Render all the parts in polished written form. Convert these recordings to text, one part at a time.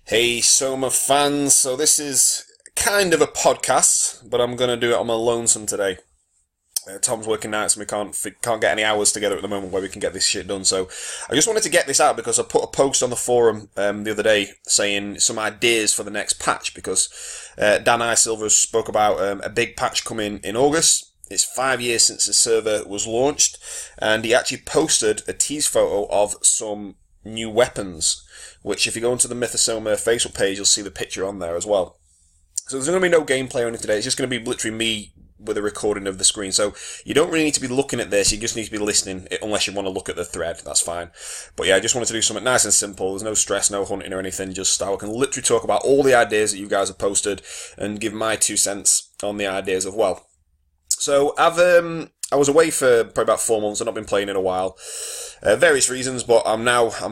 Hey, Soma fans. So this is kind of a podcast, but I'm going to do it on my lonesome today. Tom's working nights and we can't get any hours together at the moment where we can get this shit done. So I just wanted to get this out because I put a post on the forum the other day saying some ideas for the next patch because Dan Isilver spoke about a big patch coming in August. It's 5 years since the server was launched, and he actually posted a tease photo of some new weapons, which if you go into the Mythosoma Facebook page, you'll see the picture on there as well. So there's going to be no gameplay or anything today. It's just going to be literally me with a recording of the screen. So you don't really need to be looking at this. You just need to be listening, unless you want to look at the thread. That's fine. But yeah, I just wanted to do something nice and simple. There's no stress, no hunting or anything. Just I can literally talk about all the ideas that you guys have posted and give my 2 cents on the ideas as well. So I was away for probably about 4 months. I've not been playing in a while. Various reasons, but I'm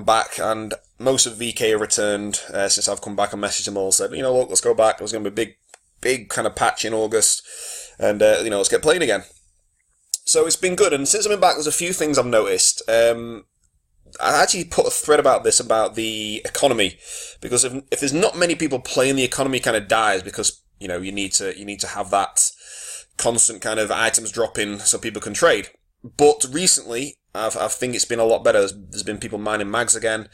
back, and most of VK have returned since I've come back and messaged them all, said, look, let's go back. There's going to be a big kind of patch in August, and let's get playing again. So it's been good, and since I've been back, there's a few things I've noticed. I actually put a thread about this, about the economy, because if there's not many people playing, the economy kind of dies because you need to have that constant kind of items dropping so people can trade. But recently, I think it's been a lot better. There's been people mining mags again,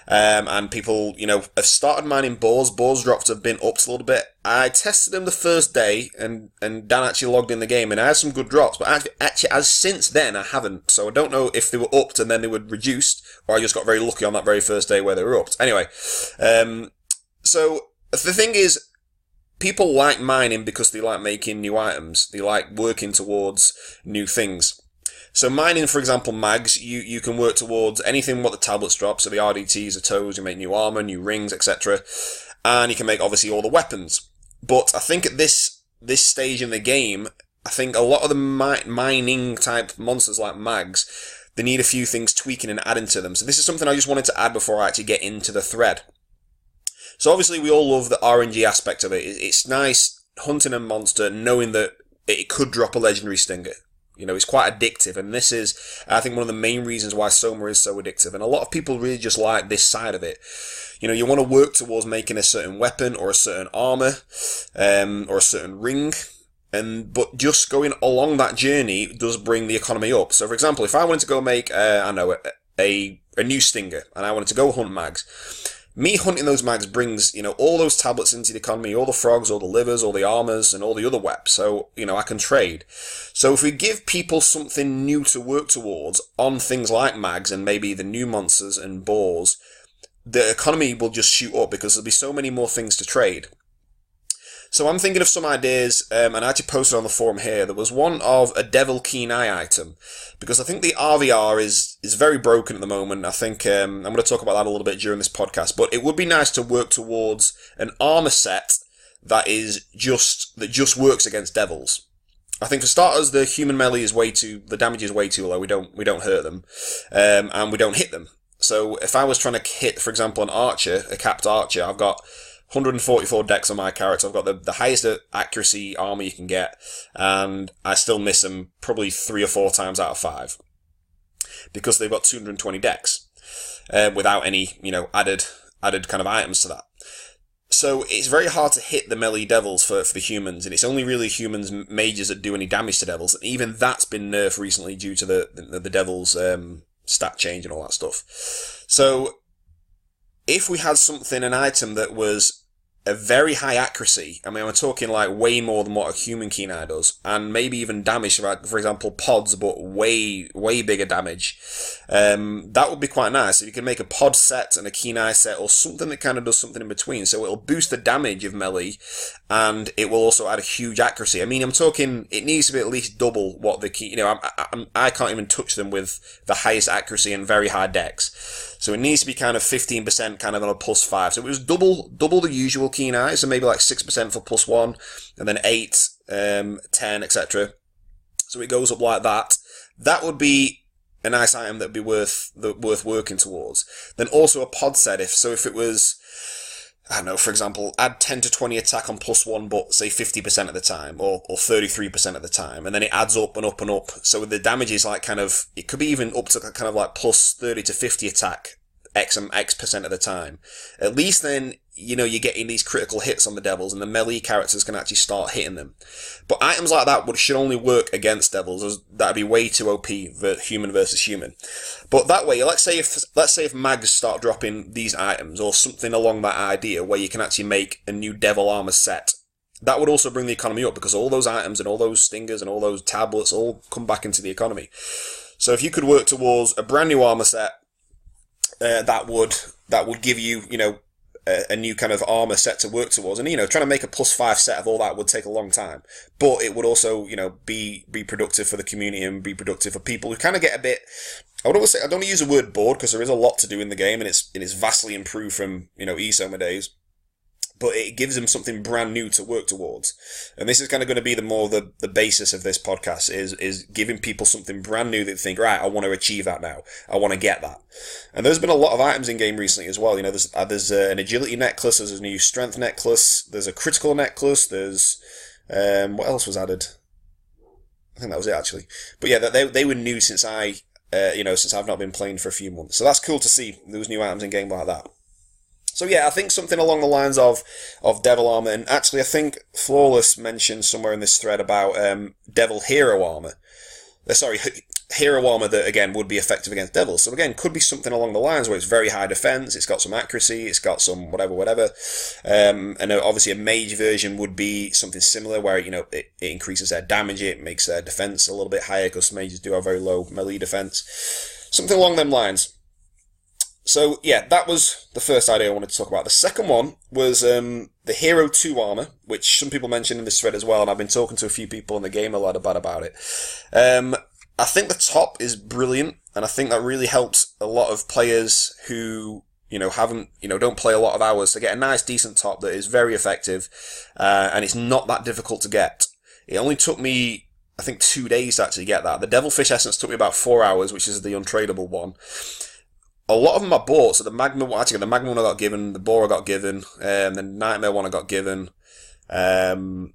and people, have started mining boars. Boars drops have been upped a little bit. I tested them the first day, and Dan actually logged in the game, and I had some good drops. But actually, as since then, I haven't. So I don't know if they were upped and then they were reduced, or I just got very lucky on that very first day where they were upped. Anyway, so the thing is, people like mining because they like making new items. They like working towards new things. So mining, for example, mags, you can work towards anything what the tablets drop. So the RDTs, the toes, you make new armor, new rings, etc. And you can make, obviously, all the weapons. But I think at this stage in the game, I think a lot of the mining type monsters like mags, they need a few things tweaking and adding to them. So this is something I just wanted to add before I actually get into the thread. So obviously we all love the RNG aspect of it. It's nice hunting a monster knowing that it could drop a legendary stinger. It's quite addictive, and this is, I think, one of the main reasons why Soma is so addictive, and a lot of people really just like this side of it. You want to work towards making a certain weapon, or a certain armor, or a certain ring, but just going along that journey does bring the economy up. So, for example, if I wanted to go make, a new stinger, and I wanted to go hunt mags, me hunting those mags brings, all those tablets into the economy, all the frogs, all the livers, all the armors, and all the other weps. So, I can trade. So if we give people something new to work towards on things like mags and maybe the new monsters and boars, the economy will just shoot up because there'll be so many more things to trade. So I'm thinking of some ideas, and I actually posted on the forum here. There was one of a Devil Keen Eye item, because I think the RVR is very broken at the moment. I think I'm going to talk about that a little bit during this podcast, but it would be nice to work towards an armor set that just works against devils. I think for starters, the human melee the damage is way too low. We don't hurt them, and we don't hit them. So if I was trying to hit, for example, a capped archer, I've got 144 dex on my character. I've got the highest accuracy armor you can get, and I still miss them probably 3 or 4 times out of 5 because they've got 220 dex without any added kind of items to that. So it's very hard to hit the melee devils for the humans, and it's only really humans mages that do any damage to devils, and even that's been nerfed recently due to the devils stat change and all that stuff. So if we had an item that was a very high accuracy, I mean, we're talking like way more than what a human keen eye does, and maybe even damage, for example, pods, but way bigger damage. That would be quite nice if you can make a pod set and a keen eye set, or something that kind of does something in between. So it'll boost the damage of melee, and it will also add a huge accuracy. I mean, I'm talking, it needs to be at least double what the key. I can't even touch them with the highest accuracy and very high dex. So it needs to be kind of 15% kind of on a +5. So it was double the usual keen eye, so maybe like 6% for +1, and then 8, 10, etc. So it goes up like that. That would be a nice item that would be worth working towards. Then also a pod set, if it was, I don't know, for example, add 10 to 20 attack on +1, but say 50% of the time, or 33% of the time, and then it adds up and up and up. So the damage is like kind of, it could be even up to kind of like +30 to 50 attack X percent of the time, at least then, you know, you're getting these critical hits on the devils and the melee characters can actually start hitting them. But items like that should only work against devils, as that'd be way too OP for human versus human. But that way, let's say if mags start dropping these items or something along that idea where you can actually make a new devil armor set, that would also bring the economy up, because all those items and all those stingers and all those tablets all come back into the economy. So if you could work towards a brand new armor set, that would give you, you know, a new kind of armor set to work towards. And, you know, trying to make a +5 set of all that would take a long time. But it would also, you know, be productive for the community and be productive for people who kind of get a bit... I don't want to use the word bored, because there is a lot to do in the game, and it's vastly improved from, you know, soma days. But it gives them something brand new to work towards. And this is kind of going to be the basis of this podcast, is giving people something brand new that they think, right, I want to achieve that now. I want to get that. And there's been a lot of items in game recently as well. You know, there's an agility necklace, there's a new strength necklace, there's a critical necklace, there's, what else was added? I think that was it, actually. But yeah, they were new since since I've not been playing for a few months. So that's cool to see those new items in game like that. So yeah, I think something along the lines of devil armor, and actually I think Flawless mentioned somewhere in this thread about devil hero armor. Hero armor that again would be effective against devils. So again, could be something along the lines where it's very high defense, it's got some accuracy, it's got some whatever. And obviously a mage version would be something similar, where, you know, it increases their damage, it makes their defense a little bit higher, because mages do have very low melee defense. Something along them lines. So yeah, that was the first idea I wanted to talk about. The second one was the Hero 2 armor, which some people mentioned in this thread as well, and I've been talking to a few people in the game a lot about it. I think the top is brilliant, and I think that really helps a lot of players who, you know, don't play a lot of hours to get a nice, decent top that is very effective, and it's not that difficult to get. It only took me, I think, 2 days to actually get that. The Devilfish Essence took me about 4 hours, which is the untradeable one. A lot of them I bought, so the Magma one I got given, the Boar I got given, the Nightmare one I got given, and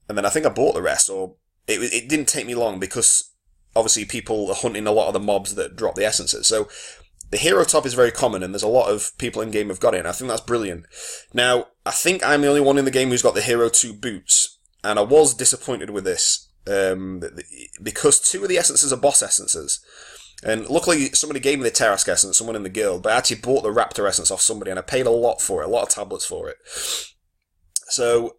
then I think I bought the rest, or it didn't take me long, because obviously people are hunting a lot of the mobs that drop the essences. So the hero top is very common, and there's a lot of people in game who've got it, and I think that's brilliant. Now, I think I'm the only one in the game who's got the Hero 2 boots, and I was disappointed with this, because 2 of the essences are boss essences. And luckily, somebody gave me the Terrask Essence, someone in the guild, but I actually bought the Raptor Essence off somebody, and I paid a lot for it, a lot of tablets for it. So,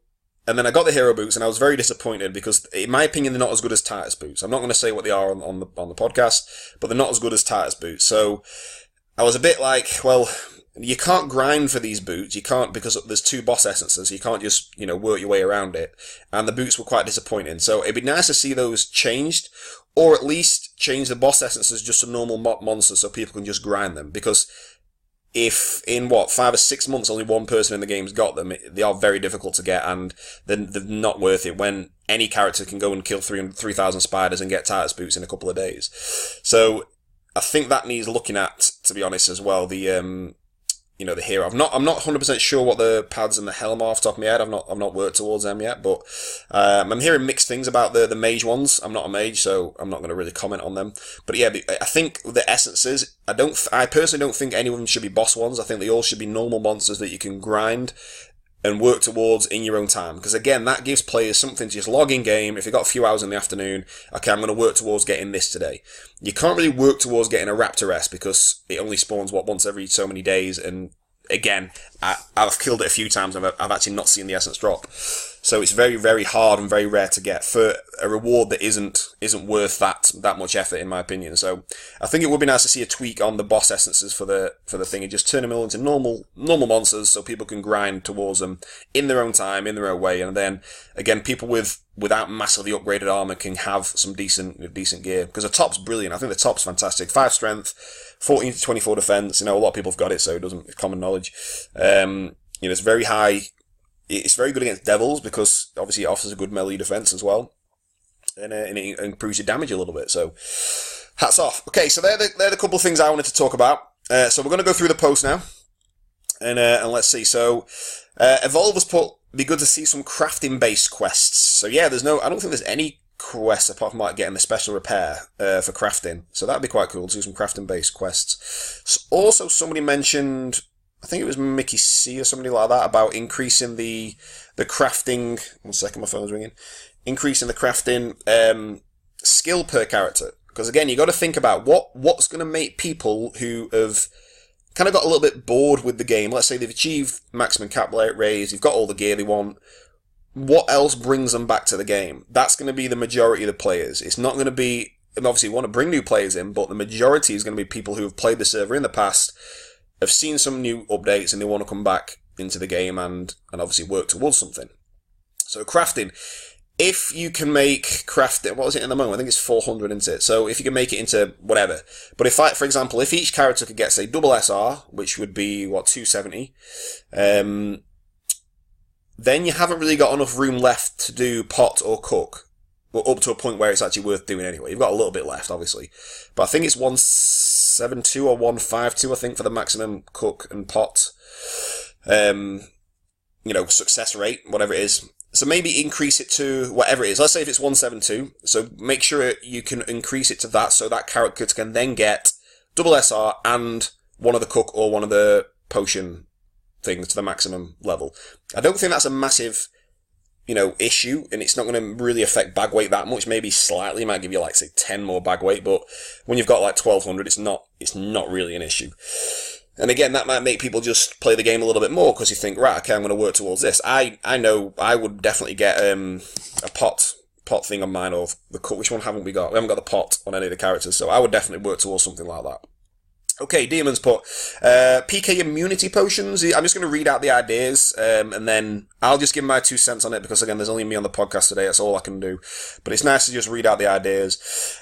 and then I got the Hero Boots, and I was very disappointed, because, in my opinion, they're not as good as Titus Boots. I'm not going to say what they are on the podcast, but they're not as good as Titus Boots. So, I was a bit like, well, you can't grind for these boots, you can't, because there's 2 boss essences, you can't just, you know, work your way around it. And the boots were quite disappointing. So, it'd be nice to see those changed, or at least change the boss essences just to normal monsters so people can just grind them. Because if in 5 or 6 months only one person in the game's got them, they are very difficult to get, and they're not worth it when any character can go and kill 3,000 spiders and get Titus Boots in a couple of days. So I think that needs looking at, to be honest, as well. The the hero. I'm not 100% sure what the pads and the helm are off the top of my head. I've not worked towards them yet, but I'm hearing mixed things about the mage ones. I'm not a mage, so I'm not going to really comment on them. But yeah, I think the essences, I personally don't think any of them should be boss ones. I think they all should be normal monsters that you can grind and work towards in your own time. Because again, that gives players something to just log in game. If you've got a few hours in the afternoon, okay, I'm going to work towards getting this today. You can't really work towards getting a Raptor S, because it only spawns, once every so many days, and again, I've killed it a few times, and I've actually not seen the essence drop. So it's very, very hard and very rare to get for a reward that isn't worth that much effort, in my opinion. So I think it would be nice to see a tweak on the boss essences for the thing, and just turn them all into normal monsters, so people can grind towards them in their own time, in their own way, and then again, people without massively upgraded armor can have some decent gear, because the top's brilliant. I think the top's fantastic. 5 strength, 14 to 24 defense. A lot of people have got it, so it's common knowledge. It's very high. It's very good against devils, because obviously it offers a good melee defense as well, and it improves your damage a little bit. So hats off. Okay, so they're the couple of things I wanted to talk about. So we're going to go through the post now, and let's see. So Evolve has put, be good to see some crafting based quests. So yeah, I don't think there's any quests apart from like getting the special repair for crafting. So that'd be quite cool to do some crafting based quests. Also, somebody mentioned, I think it was Mickey C or somebody like that, about increasing the crafting. 1 second, my phone's ringing. Increasing the crafting skill per character. Because again, you got to think about what's going to make people who have kind of got a little bit bored with the game. Let's say they've achieved maximum cap raise, they've got all the gear they want. What else brings them back to the game? That's going to be the majority of the players. It's not going to be, and obviously you want to bring new players in, but the majority is going to be people who have played the server in the past, have seen some new updates, and they want to come back into the game and obviously work towards something. So crafting. If you can make crafting, what is it in the moment? I think it's 400, isn't it? So if you can make it into whatever. But for example, if each character could get, say, double SR, which would be, 270, then you haven't really got enough room left to do pot or cook. Well, up to a point where it's actually worth doing anyway. You've got a little bit left, obviously. But I think it's 172 or 152, I think, for the maximum cook and pot, success rate, whatever it is. So maybe increase it to whatever it is. Let's say if it's 172, so make sure you can increase it to that so that character can then get double SR and one of the cook or one of the potion things to the maximum level. I don't think that's a massive, issue, and it's not going to really affect bag weight that much. Maybe slightly, it might give you like, say, 10 more bag weight, but when you've got like 1200, it's not really an issue. And again, that might make people just play the game a little bit more because you think, right, okay, I'm going to work towards this. I know I would definitely get a pot thing on mine, or the cook. Which one haven't we got? We haven't got the pot on any of the characters, so I would definitely work towards something like that. Okay, Demons put PK immunity potions. I'm just going to read out the ideas, and then I'll just give my 2 cents on it because, again, there's only me on the podcast today. That's all I can do. But it's nice to just read out the ideas.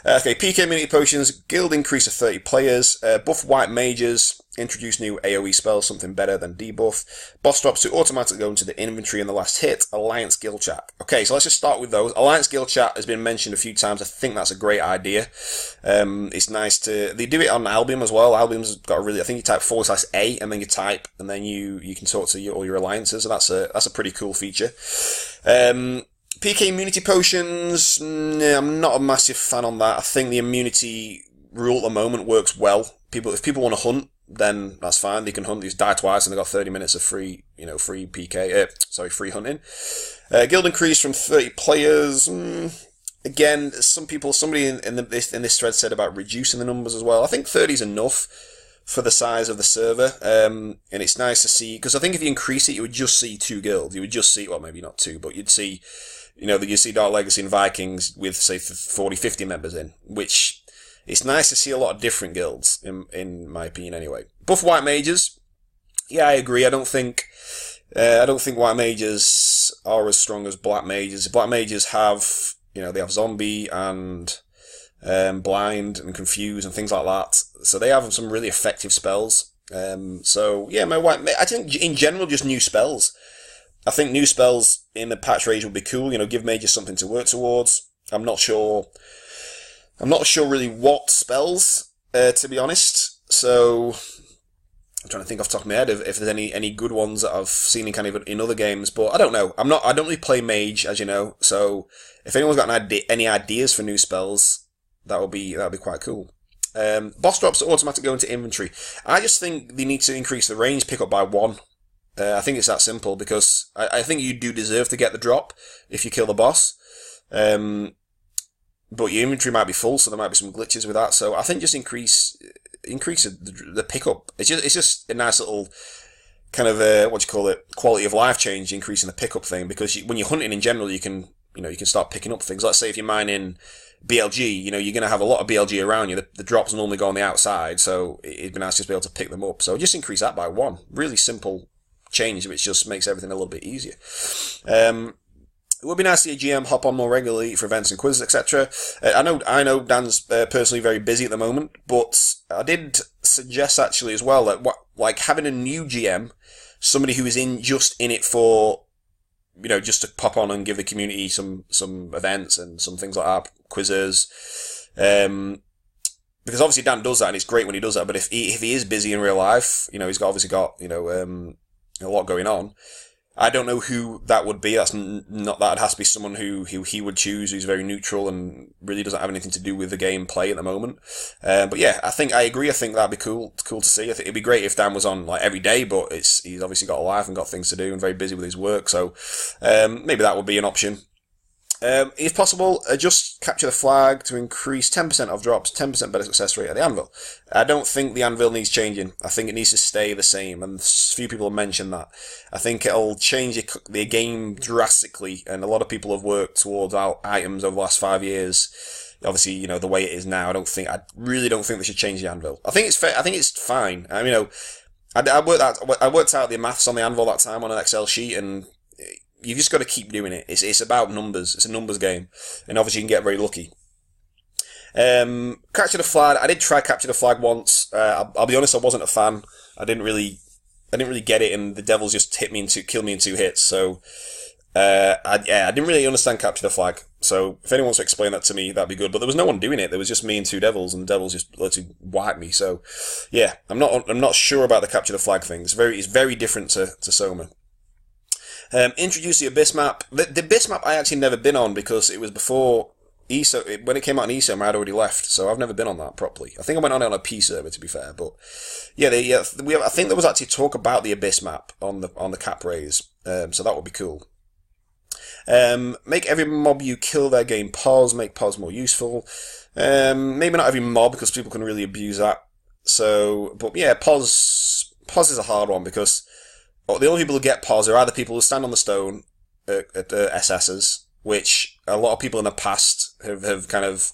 Okay, PK immunity potions, guild increase of 30 players, buff white mages, introduce new AoE spells, something better than debuff, boss drops to automatically go into the inventory in the last hit, Alliance guild chat. Okay, so let's just start with those. Alliance guild chat has been mentioned a few times. I think that's a great idea. It's nice they do it on Albion as well. Albion's got I think you type /A and then you type, and then you can talk to all your alliances, so that's a pretty cool feature. PK immunity potions, I'm not a massive fan on that. I think the immunity rule at the moment works well. If people want to hunt, then that's fine. They can hunt. They just die twice, and they got 30 minutes of free hunting. Guild increase from 30 players. Again, somebody in this thread said about reducing the numbers as well. I think 30 is enough for the size of the server, and it's nice to see, because I think if you increase it, you would just see 2 guilds. You would just see, well, maybe not 2, but you'd see, you'd see Dark Legacy and Vikings with, say, 40, 50 members in, which it's nice to see a lot of different guilds, in my opinion, anyway. Buff white mages. Yeah, I agree. I don't think white mages are as strong as black mages. Black mages have, they have zombie and blind and confuse and things like that. So they have some really effective spells. So yeah, I think in general just new spells. I think new spells in the patch range would be cool. Give mages something to work towards. I'm not sure really what spells, to be honest. So I'm trying to think off the top of my head if there's any good ones that I've seen in other games, but I don't know. I don't really play mage, as you know. So if anyone's got any ideas for new spells, that would be quite cool. Boss drops automatically go into inventory. I just think they need to increase the range pickup by 1. I think it's that simple, because I think you do deserve to get the drop if you kill the boss. But your inventory might be full, so there might be some glitches with that. So I think just increase the pickup. It's just a nice little kind of quality of life change, increasing the pickup thing. Because when you're hunting in general, you can start picking up things. Let's say if you're mining BLG, you're going to have a lot of BLG around you. The drops normally go on the outside, so it'd be nice just to be able to pick them up. So just increase that by 1. Really simple change, which just makes everything a little bit easier. It would be nice to see a GM hop on more regularly for events and quizzes, etc. I know Dan's personally very busy at the moment, but I did suggest actually as well that having a new GM, somebody who is just in it for, just to pop on and give the community some events and some things like that, quizzes. Because obviously Dan does that, and it's great when he does that. But if he is busy in real life, he's obviously got a lot going on. I don't know who that would be. That's not that. It has to be someone who he would choose, who's very neutral and really doesn't have anything to do with the gameplay at the moment. But yeah, I agree. I think that'd be cool to see. I think it'd be great if Dan was on like every day, but he's obviously got a life and got things to do and very busy with his work. So maybe that would be an option. If possible, adjust capture the flag to increase 10% of drops, 10% better success rate at the anvil. I don't think the anvil needs changing. I think it needs to stay the same, and a few people have mentioned that. I think it'll change the game drastically, and a lot of people have worked towards items over the last 5 years. Obviously, the way it is now, I really don't think they should change the anvil. I think it's fair. I think it's fine. I worked out the maths on the anvil that time on an Excel sheet, and you've just got to keep doing it. It's about numbers. It's a numbers game, and obviously you can get very lucky. Capture the flag. I did try capture the flag once. I'll be honest, I wasn't a fan. I didn't really get it, and the devils just killed me in 2 hits. So I didn't really understand capture the flag. So if anyone wants to explain that to me, that'd be good. But there was no one doing it. There was just me and 2 devils, and the devils just literally wiped me. So yeah, I'm not sure about the capture the flag thing. It's very different to Soma. Introduce the Abyss map. The Abyss map I actually never been on because it was before ESO. When it came out in ESO, I had already left, so I've never been on that properly. I think I went on it on a P server, to be fair, but yeah, I think there was actually talk about the Abyss map on the cap raise, so that would be cool. Make every mob you kill their game pause. Make pause more useful. Maybe not every mob because people can really abuse that. So, but yeah, pause is a hard one because the only people who get pause are either people who stand on the stone at SSs, which a lot of people in the past have kind of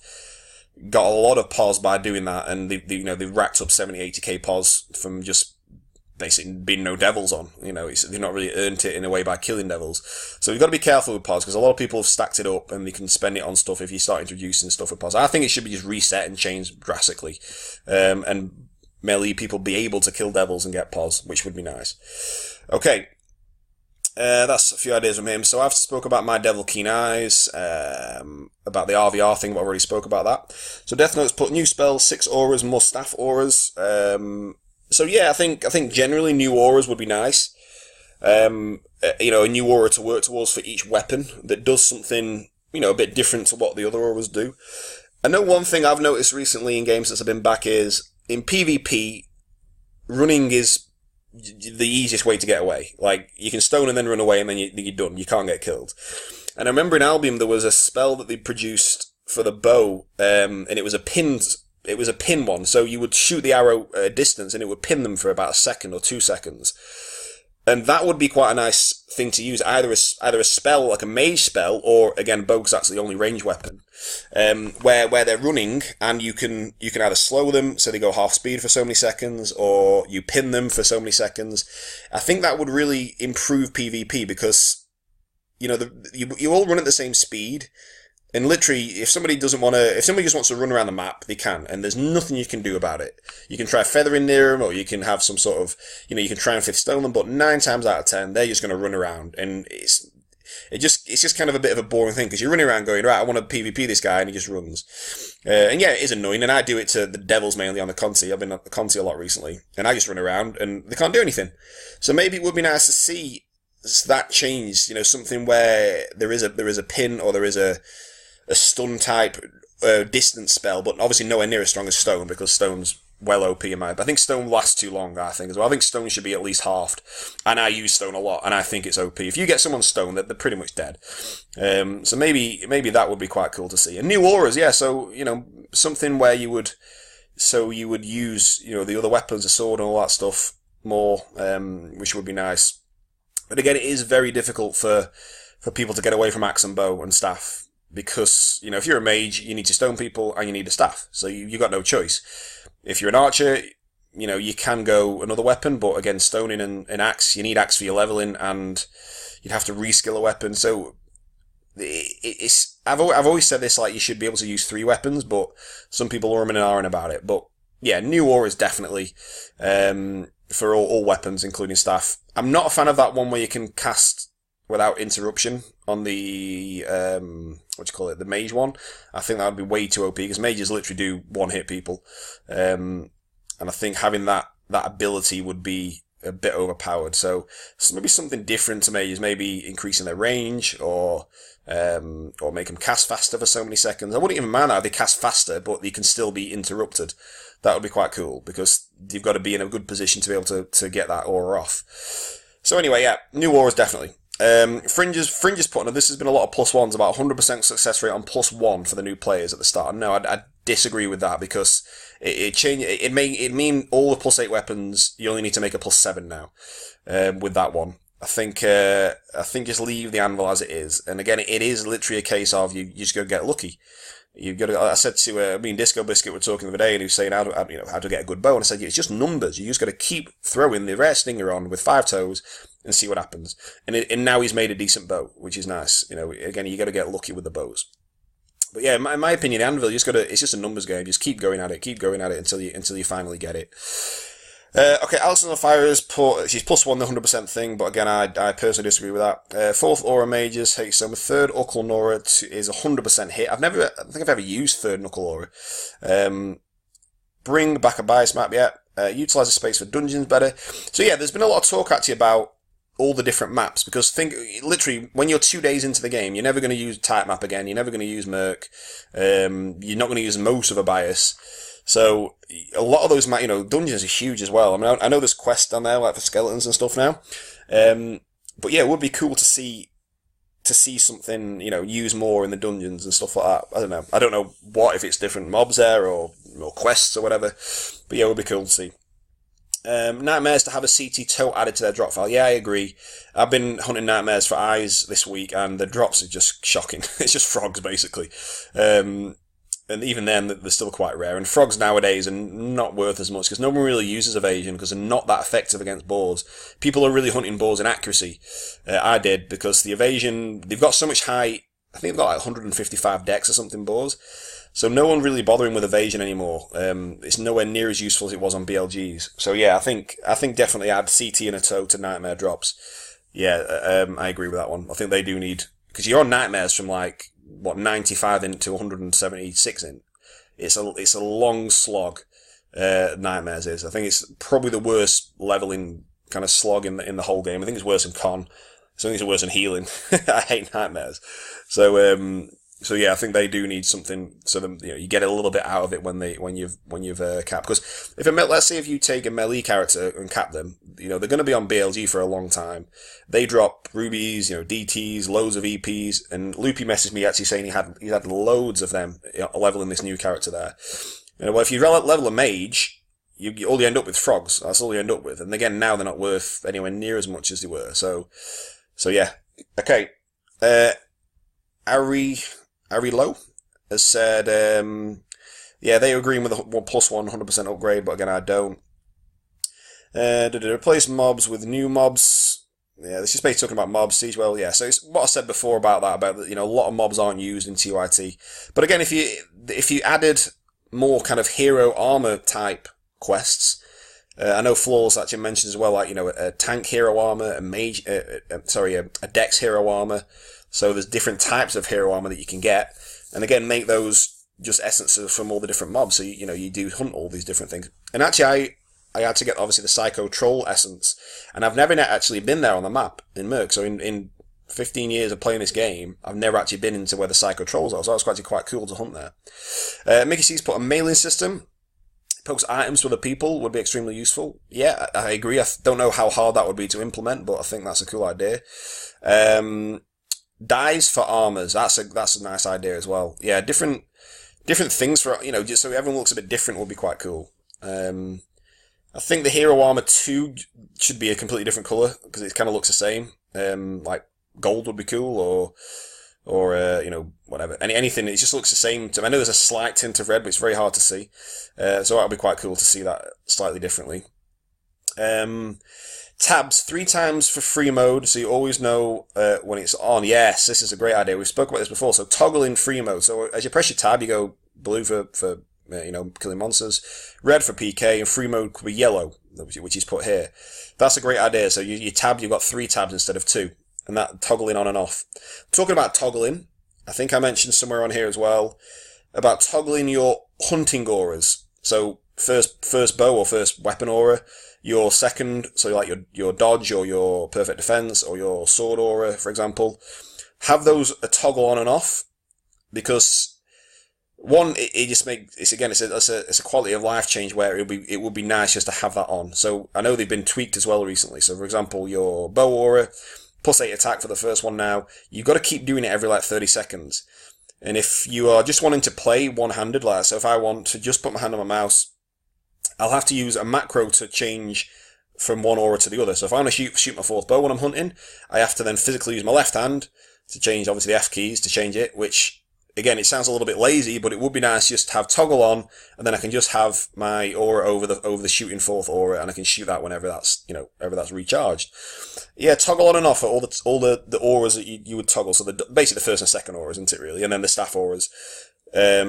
got a lot of pause by doing that, and they've racked up 70, 80k pause from just basically being no devils on. They've not really earned it in a way by killing devils. So you've got to be careful with pause because a lot of people have stacked it up and they can spend it on stuff if you start introducing stuff with pause. I think it should be just reset and changed drastically, and melee people be able to kill devils and get pause, which would be nice. Okay, that's a few ideas from him. So I've spoke about my devil keen eyes, about the RVR thing, but I already spoke about that. So Death Note's put new spells, 6 auras, more staff auras. So yeah, I think generally new auras would be nice. A new aura to work towards for each weapon that does something, a bit different to what the other auras do. I know one thing I've noticed recently in games since I've been back is in PvP, running is the easiest way to get away. Like, you can stone and then run away and then you're done. You can't get killed. And I remember in Albion there was a spell that they produced for the bow, and it was a pin one. So you would shoot the arrow at a distance and it would pin them for about a second or 2 seconds. And that would be quite a nice thing to use, either a spell like a mage spell, or again, bow's actually the only range weapon, where they're running and you can either slow them so they go half speed for so many seconds, or you pin them for so many seconds. I think that would really improve PvP because you all run at the same speed. And literally, if somebody just wants to run around the map, they can, and there's nothing you can do about it. You can try feathering near them, or you can have some sort of, you can try and fifth stone them, but 9 times out of 10, they're just going to run around, and it's just kind of a bit of a boring thing, because you're running around going, right, I want to PvP this guy, and he just runs. And yeah, it is annoying, and I do it to the devils mainly on the Conti. I've been at the Conti a lot recently, and I just run around, and they can't do anything. So maybe it would be nice to see that change, something where there is a pin, or there is a stun type distance spell, but obviously nowhere near as strong as stone, because stone's well OP in my... I think stone lasts too long, I think, as well. I think stone should be at least halved, and I use stone a lot, and I think it's OP. If you get someone stone, they're pretty much dead. So maybe that would be quite cool to see. And new auras, yeah, so, something where you would use, the other weapons, the sword and all that stuff more, which would be nice. But again, it is very difficult for people to get away from axe and bow and staff, because, if you're a mage, you need to stone people and you need a staff. So you got no choice. If you're an archer, you can go another weapon, but again, stoning and axe, you need axe for your leveling, and you'd have to reskill a weapon. So I've always said this, like, you should be able to use 3 weapons, but some people are umming and ahhing about it. But yeah, new auras definitely, for all weapons, including staff. I'm not a fan of that one where you can cast without interruption on the the mage one. I think that would be way too OP, because mages literally do one hit people, and I think having that ability would be a bit overpowered. So maybe something different to me is maybe increasing their range or make them cast faster for so many seconds. I wouldn't even mind that they cast faster, but they can still be interrupted. That would be quite cool because you've got to be in a good position to be able to get that aura off. So anyway, yeah, new auras definitely. Fringes putting, this has been a lot of +1s, about 100% success rate on +1 for the new players at the start. No, I disagree with that because it mean all the +8 weapons, you only need to make a +7 now, with that one. I think just leave the anvil as it is. And again, it is literally a case of you just go get lucky. You've got to, I said to me and Disco Biscuit were talking the other day, and he was saying how to get a good bow, and I said it's just numbers. You just got to keep throwing the rare stinger on with 5 toes and see what happens. And now he's made a decent bow, which is nice. Again, you got to get lucky with the bows. But yeah, in my opinion, the anvil, it's just a numbers game. Just keep going at it until you finally get it. Okay, Alison on Fire she's +1 the 100% thing, but again, I personally disagree with that. 4th Aura Mages, hate Soma. 3rd Uckle Nora is 100% hit. I don't think I've ever used 3rd Knuckle Aura. Bring back a bias map, yeah. Utilise the space for dungeons better. So yeah, there's been a lot of talk actually about all the different maps, because literally, when you're 2 days into the game, you're never going to use type map again, you're never going to use Merc, you're not going to use most of a bias. So a lot of those, dungeons are huge as well. I mean, I know there's quests down there like for skeletons and stuff now, but yeah, it would be cool to see something used more in the dungeons and stuff like that. I don't know what if it's different mobs there or quests or whatever, but yeah, it would be cool to see. Nightmares to have a CT tote added to their drop file. Yeah, I agree. I've been hunting nightmares for eyes this week, and the drops are just shocking. It's just frogs basically. And even then, they're still quite rare. And frogs nowadays are not worth as much because no one really uses evasion because they're not that effective against boars. People are really hunting boars in accuracy. I did, because the evasion, they've got so much high, I think they've got like 155 dex or something, boars. So no one really bothering with evasion anymore. It's nowhere near as useful as it was on BLGs. So yeah, I think definitely add CT and a toe to Nightmare drops. Yeah, I agree with that one. I think they do need, because you're on Nightmares from 95 int to 176 int. It's a long slog. Nightmares is. I think it's probably the worst leveling kind of slog in the whole game. I think it's worse than Con. So I think it's worse than healing. I hate Nightmares. So yeah, I think they do need something so that you get a little bit out of it when you've capped. Because let's say if you take a melee character and cap them, they're going to be on BLG for a long time. They drop rubies, DTs, loads of EPs, and Loopy messaged me actually saying he had loads of them leveling this new character there. Well, if you level a mage, you all you end up with frogs. That's all you end up with. And again, now they're not worth anywhere near as much as they were. So yeah, okay. Ari Low has said, yeah, they agreeing with a +1 100% upgrade, but again, I don't. Did it replace mobs with new mobs? Yeah, this is basically talking about mobs, Siege. Well, yeah, so it's what I said before about that, a lot of mobs aren't used in TYT. But again, if you added more kind of hero armor type quests, I know Flaws actually mentioned as well, a tank hero armor, a dex hero armor. So there's different types of hero armor that you can get, and again, make those just essences from all the different mobs. So you do hunt all these different things. And actually, I had to get obviously the Psycho Troll essence, and I've never actually been there on the map in Merc. So in 15 years of playing this game, I've never actually been into where the Psycho Trolls are. So that's actually quite cool to hunt there. Mickey C's put a mailing system. Pokes items for the people would be extremely useful. Yeah, I agree. I don't know how hard that would be to implement, but I think that's a cool idea. Dyes for armors. That's a nice idea as well. Yeah, different things for just so everyone looks a bit different would be quite cool. I think the hero armor 2 should be a completely different color because it kind of looks the same. Like gold would be cool, or whatever. Anything. It just looks the same. I know there's a slight tint of red, but it's very hard to see. So that would be quite cool to see that slightly differently. Tabs 3 times for free mode, so you always know when it's on. Yes, this is a great idea. We've spoken about this before. So toggle in free mode. So as you press your tab, you go blue for killing monsters, red for PK, and free mode could be yellow, which is put here. That's a great idea. So you tab, you've got 3 tabs instead of 2, and that toggling on and off. Talking about toggling, I think I mentioned somewhere on here as well about toggling your hunting auras. So first bow or first weapon aura your second, so like your dodge or your perfect defense or your sword aura, for example, have those a toggle on and off, because one, it just makes it's a quality of life change where it would be nice just to have that on. So I know they've been tweaked as well recently. So for example, your bow aura +8 attack for the first one now, you've got to keep doing it every like 30 seconds. And if you are just wanting to play one-handed, like so if I want to just put my hand on my mouse, I'll have to use a macro to change from one aura to the other. So if I want to shoot my fourth bow when I'm hunting, I have to then physically use my left hand to change, obviously, the F keys to change it, which, again, it sounds a little bit lazy, but it would be nice just to have toggle on, and then I can just have my aura over the shooting fourth aura, and I can shoot that whenever that's recharged. Yeah, toggle on and off all the auras that you would toggle. So basically the first and second auras, isn't it really? And then the staff auras. I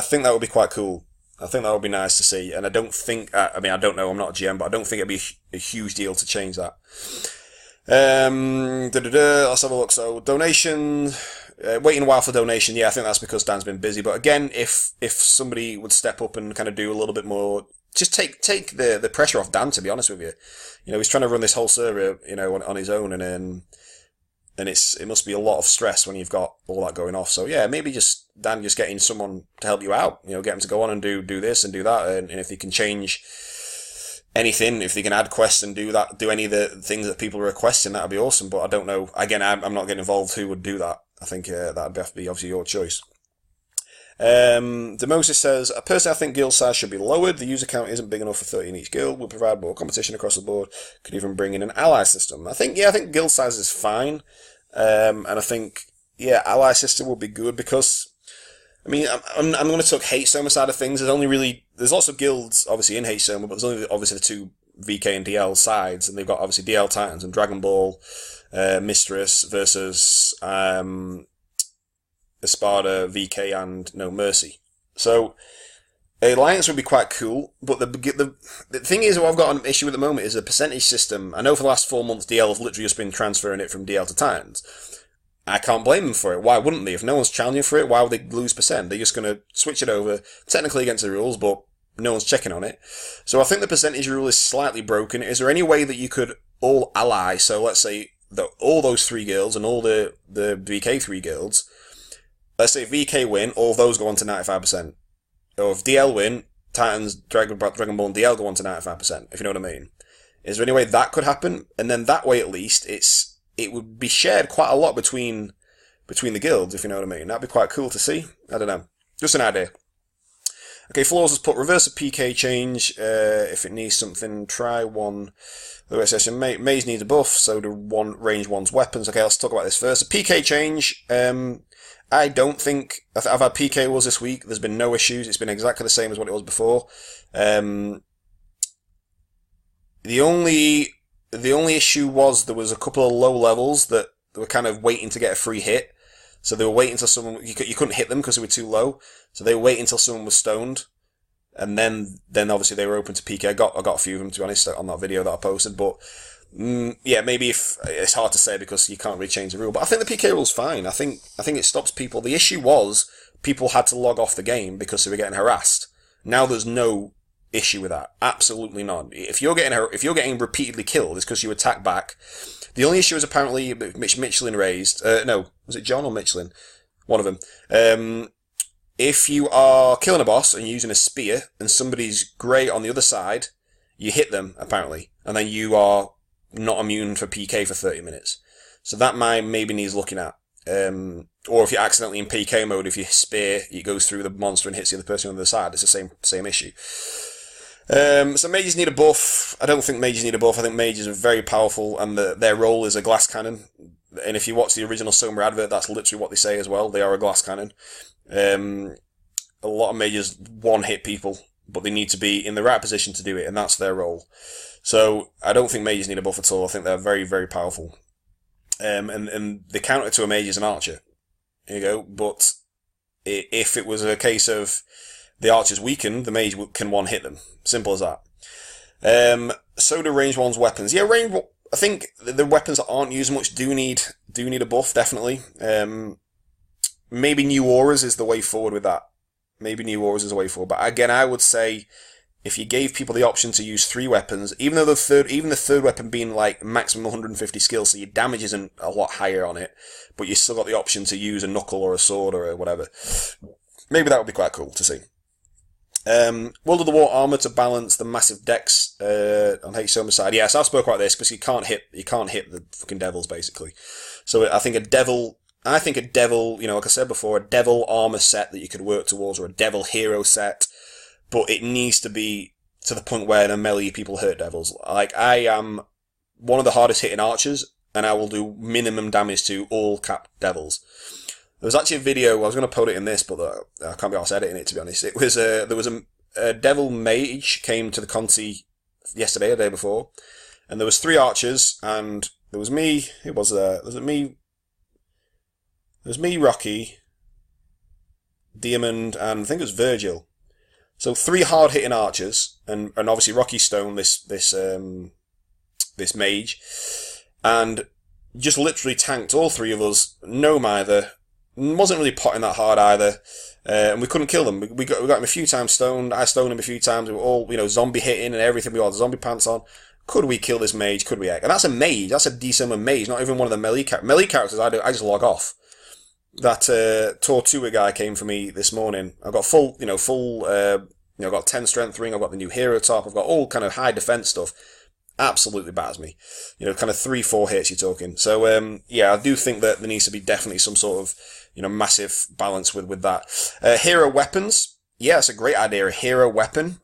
think that would be quite cool. I think that would be nice to see, and I don't think. I don't know. I'm not a GM, but I don't think it'd be a huge deal to change that. Let's have a look. So donation. Waiting a while for donation. Yeah, I think that's because Dan's been busy. But again, if somebody would step up and kind of do a little bit more, just take the pressure off Dan. To be honest with you, he's trying to run this whole server, on his own, and it must be a lot of stress when you've got all that going off. So yeah, maybe just Dan just getting someone to help you out. Get him to go on and do this and do that, and if he can change anything, if they can add quests and do any of the things that people are requesting, that'd be awesome. But I don't know. Again, I'm not getting involved who would do that. I think that'd have to be obviously your choice. Demosis says, personally, I think guild size should be lowered. The user count isn't big enough for 30 in each guild. Will provide more competition across the board. Could even bring in an ally system. I think guild size is fine. And I think, ally system would be good because, I'm going to talk hate soma side of things. There's lots of guilds, obviously, in hate soma, but there's only obviously the two VK and DL sides, and they've got obviously DL Titans and Dragon Ball Mistress versus Espada, VK, and No Mercy. So Alliance would be quite cool, but the thing is, what I've got an issue with at the moment is the percentage system. I know for the last 4 months DL have literally just been transferring it from DL to Titans. I can't blame them for it. Why wouldn't they? If no one's challenging for it, why would they lose percent? They're just going to switch it over, technically against the rules, but no one's checking on it. So I think the percentage rule is slightly broken. Is there any way that you could all ally? So let's say that all those 3 guilds and all the VK 3 guilds, let's say VK win, all of those go on to 95%. Or if DL win, Titans, Dragon Ball and DL go on to 95%, if you know what I mean. Is there any way that could happen? And then that way at least, it would be shared quite a lot between the guilds, if you know what I mean. That'd be quite cool to see. I don't know. Just an idea. Okay, Flaws has put reverse a PK change. If it needs something, try one. The way session Maze needs a buff, so do range one's weapons. Okay, let's talk about this first. A PK change. I don't think I've had PK rules this week. There's been no issues. It's been exactly the same as what it was before. The only issue was there was a couple of low levels that were kind of waiting to get a free hit. So they were waiting until someone, you couldn't hit them because they were too low. So they were waiting until someone was stoned. And then obviously they were open to PK. I got a few of them, to be honest, on that video that I posted. But maybe if it's hard to say because you can't really change the rule. But I think the PK rule's fine. I think it stops people. The issue was people had to log off the game because they were getting harassed. Now there's no issue with that. Absolutely none. If you're getting repeatedly killed, it's because you attack back. The only issue is apparently Michelin raised. No, was it John or Michelin? One of them. If you are killing a boss and you're using a spear and somebody's grey on the other side, you hit them apparently, and then you are not immune for PK for 30 minutes. So that maybe needs looking at. Or if you're accidentally in PK mode, if you spear, it goes through the monster and hits the other person on the other side. It's the same issue. So mages need a buff. I don't think mages need a buff. I think mages are very powerful, and their role is a glass cannon. And if you watch the original Soma advert, that's literally what they say as well. They are a glass cannon. A lot of mages one-hit people, but they need to be in the right position to do it, and that's their role. So I don't think mages need a buff at all. I think they're very, very powerful. And the counter to a mage is an archer. There you go. But if it was a case of the archer's weakened, the mage can one-hit them. Simple as that. So do range one's weapons. Yeah, I think the weapons that aren't used much do need a buff, definitely. Maybe new auras is the way forward with that. But again, I would say if you gave people the option to use 3 weapons, even though the third weapon being like maximum 150 skills, so your damage isn't a lot higher on it, but you still got the option to use a knuckle or a sword or whatever. Maybe that would be quite cool to see. World of the War armor to balance the massive decks on H-Soma side. Yes, I've spoke about this because you can't hit the fucking devils basically. So I think a devil, you know, like I said before, a devil armor set that you could work towards, or a devil hero set, but it needs to be to the point where the melee people hurt devils. Like, I am one of the hardest hitting archers, and I will do minimum damage to all capped devils. There was actually a video, I was going to put it in this, but I can't be arsed editing it, to be honest. It was, there was a devil mage came to the Conti yesterday, or the day before, and there was 3 archers, and there was me, There was me, Rocky, Diamond, and I think it was Virgil. So 3 hard-hitting archers, and obviously Rocky Stone, this mage, and just literally tanked all 3 of us. No either. Wasn't really potting that hard either, and we couldn't kill them. We got him a few times stoned. I stoned him a few times. We were all, you know, zombie hitting and everything. We all had zombie pants on. Could we kill this mage? Could we? And that's a mage. That's a D-Soma mage. Not even one of the melee characters. I just log off. That Tortuga guy came for me this morning. I've got I've got 10 strength ring, I've got the new hero top, I've got all kind of high defense stuff. Absolutely batters me. You know, kind of 3-4 hits you're talking. So, yeah, I do think that there needs to be definitely some sort of, you know, massive balance with that. Hero weapons. Yeah, it's a great idea. A hero weapon.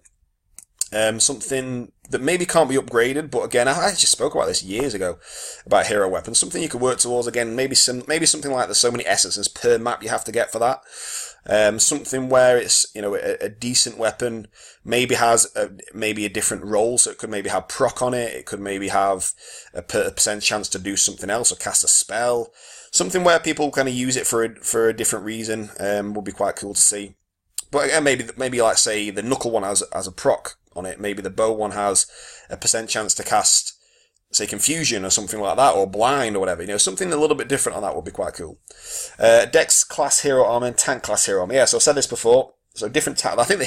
Something that maybe can't be upgraded, but again, I just spoke about this years ago, about hero weapons. Something you could work towards, again, maybe something like there's so many essences per map you have to get for that. Something where it's, you know, a decent weapon, maybe has maybe a different role, so it could maybe have proc on it, it could maybe have a percent chance to do something else or cast a spell. Something where people kind of use it for a different reason, would be quite cool to see. But again, maybe like say the knuckle one has a proc on it, maybe the bow one has a percent chance to cast, say, confusion or something like that, or blind or whatever. You know, something a little bit different on that would be quite cool. Dex class hero armor and tank class hero armor. Yeah, so I've said this before. So different type. I think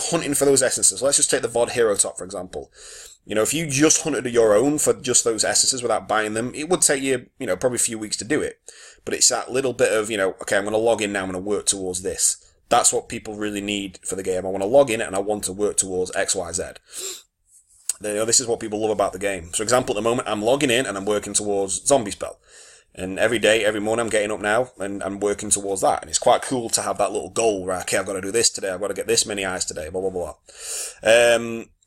hunting for those essences. Let's just take the VOD hero top, for example. You know, if you just hunted your own for just those essences without buying them, it would take you, you know, probably a few weeks to do it. But it's that little bit of, you know, okay, I'm going to log in now, I'm going to work towards this. That's what people really need for the game. I want to log in and I want to work towards X, Y, Z. You know, this is what people love about the game. For example, at the moment, I'm logging in and I'm working towards Zombie Spell. And every day, every morning, I'm getting up now and I'm working towards that. And it's quite cool to have that little goal where, okay, I've got to do this today, I've got to get this many eyes today, blah, blah, blah.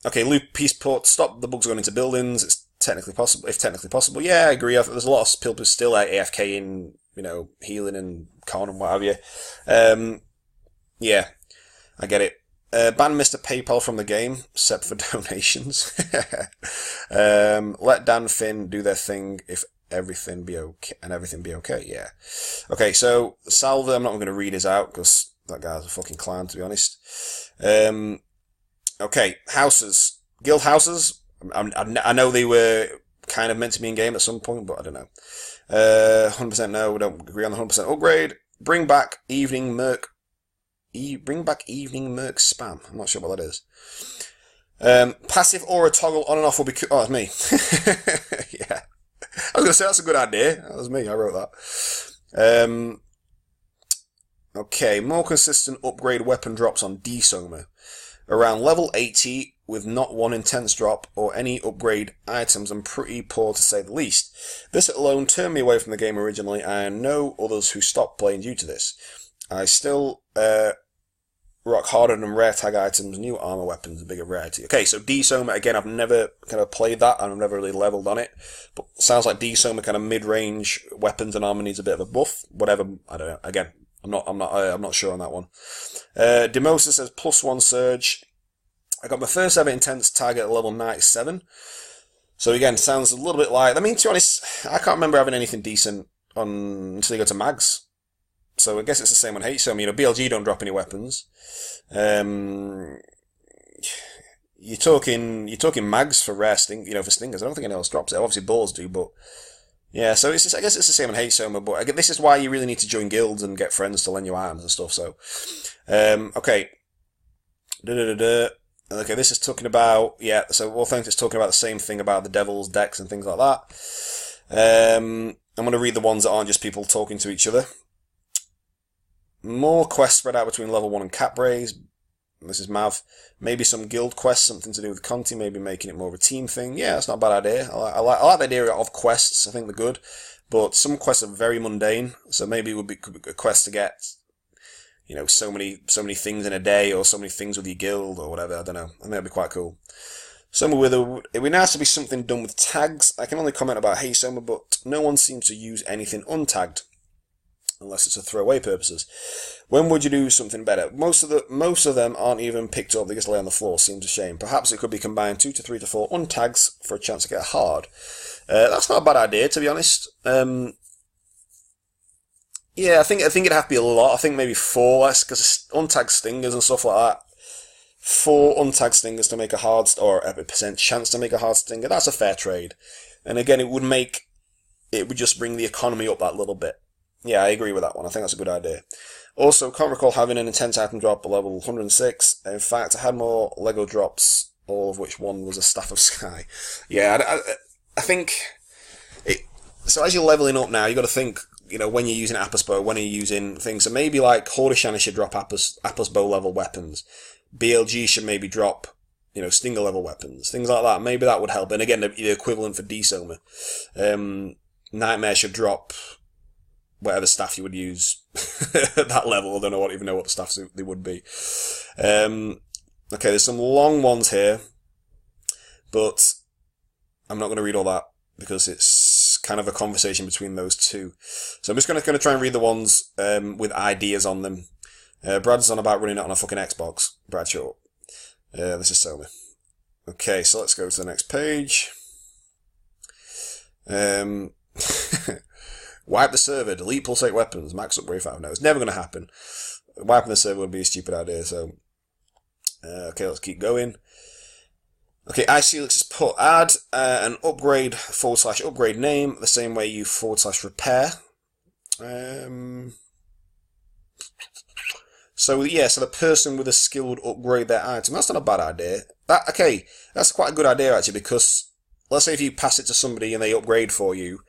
Okay, loop peace port, stop the bugs going into buildings. It's technically possible, if technically possible. Yeah, I agree. There's a lot of people still AFK in, you know, healing and con and what have you. Yeah, I get it. Ban Mr. PayPal from the game, except for donations. Let Dan Finn do their thing if everything be okay. Yeah. Okay, so Salva, I'm not going to read his out because that guy's a fucking clown, to be honest. Okay, houses, guild houses. I know they were kind of meant to be in game at some point, but I don't know. 100% no, we don't agree on the 100% upgrade. Bring back evening merc spam. I'm not sure what that is. Passive aura toggle on and off will be... Oh, that's me. Yeah. I was going to say, that's a good idea. That was me. I wrote that. Okay. More consistent upgrade weapon drops on D-Soma. Around level 80, with not one intense drop or any upgrade items, I'm pretty poor to say the least. This alone turned me away from the game originally. I know others who stopped playing due to this. I still... rock harder than rare tag items, new armor weapons, a bigger variety. Okay, so D-Soma, again, I've never kind of played that, and I've never really leveled on it, but sounds like D-Soma kind of mid-range weapons and armor needs a bit of a buff. Whatever, I don't know. Again, I'm not sure on that one. Demosa says +1 surge. I got my first ever intense tag at level 97. So again, sounds a little bit like, I mean, to be honest, I can't remember having anything decent on until you go to Mags. So I guess it's the same on H-Soma. You know, BLG don't drop any weapons. You're talking mags for rare for stingers. I don't think anyone else drops it. Obviously balls do, but yeah. So I guess it's the same on H-Soma. But this is why you really need to join guilds and get friends to lend you items and stuff. So, okay. Okay, this is talking about, yeah, so All Things is talking about the same thing about the Devil's decks and things like that. I'm going to read the ones that aren't just people talking to each other. More quests spread out between level 1 and cap raise. This is Mav. Maybe some guild quests, something to do with Conti, maybe making it more of a team thing. Yeah, that's not a bad idea. I like the idea of quests. I think they're good. But some quests are very mundane, so maybe it would be a quest to get, you know, so many things in a day, or so many things with your guild, or whatever. I don't know. I think that'd be quite cool. Soma with it'd be nice to be something done with tags. I can only comment about Hey Soma, but no one seems to use anything untagged, unless it's for throwaway purposes. When would you do something better? Most of them aren't even picked up. They just lay on the floor. Seems a shame. Perhaps it could be combined 2 to 3 to 4 untags for a chance to get hard. That's not a bad idea, to be honest. Yeah, I think it'd have to be a lot. I think maybe 4 less, because untagged stingers and stuff like that. 4 untagged stingers to make a hard, or a percent chance to make a hard stinger. That's a fair trade. And again, it would just bring the economy up that little bit. Yeah, I agree with that one. I think that's a good idea. Also, can't recall having an intense item drop at level 106. In fact, I had more Lego drops, all of which one was a Staff of Sky. Yeah, I think so as you're leveling up now, you got to think, you know, when you're using Apis Bow, when you're using things. So maybe like Hordishana should drop Apis Bow level weapons. BLG should maybe drop, you know, Stinger level weapons, things like that. Maybe that would help. And again, the equivalent for D-Soma. Nightmare should drop whatever staff you would use at that level. I don't even know what the staffs they would be. Okay, there's some long ones here, but I'm not going to read all that because it's kind of a conversation between those two. So I'm just going to try and read the ones with ideas on them. Brad's on about running it on a fucking Xbox. Brad, shut up. This is Soma. Okay, so let's go to the next page. Wipe the server, delete pulsate weapons, max up wave 5. No, it's never going to happen. Wiping the server would be a stupid idea, so... okay, let's keep going. Okay, iCelix is put add an upgrade / upgrade name, the same way you / repair. So yeah, so the person with a skill would upgrade their item. That's not a bad idea. That's quite a good idea actually, because let's say if you pass it to somebody and they upgrade for you,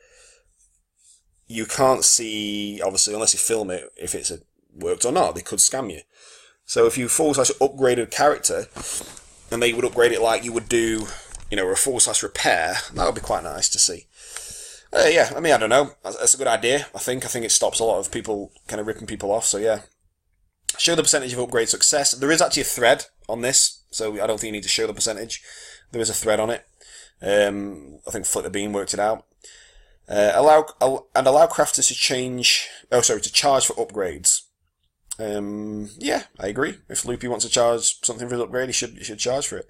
you can't see, obviously, unless you film it, if it's worked or not. They could scam you. So if you / upgraded character, and they would upgrade it like you would do, you know, a / repair, that would be quite nice to see. Yeah, I mean, I don't know. That's a good idea, I think. I think it stops a lot of people kind of ripping people off, so yeah. Show the percentage of upgrade success. There is actually a thread on this, so I don't think you need to show the percentage. There is a thread on it. I think Flick the Bean worked it out. Allow crafters to charge for upgrades. Yeah, I agree. If Loopy wants to charge something for his upgrade, he should charge for it.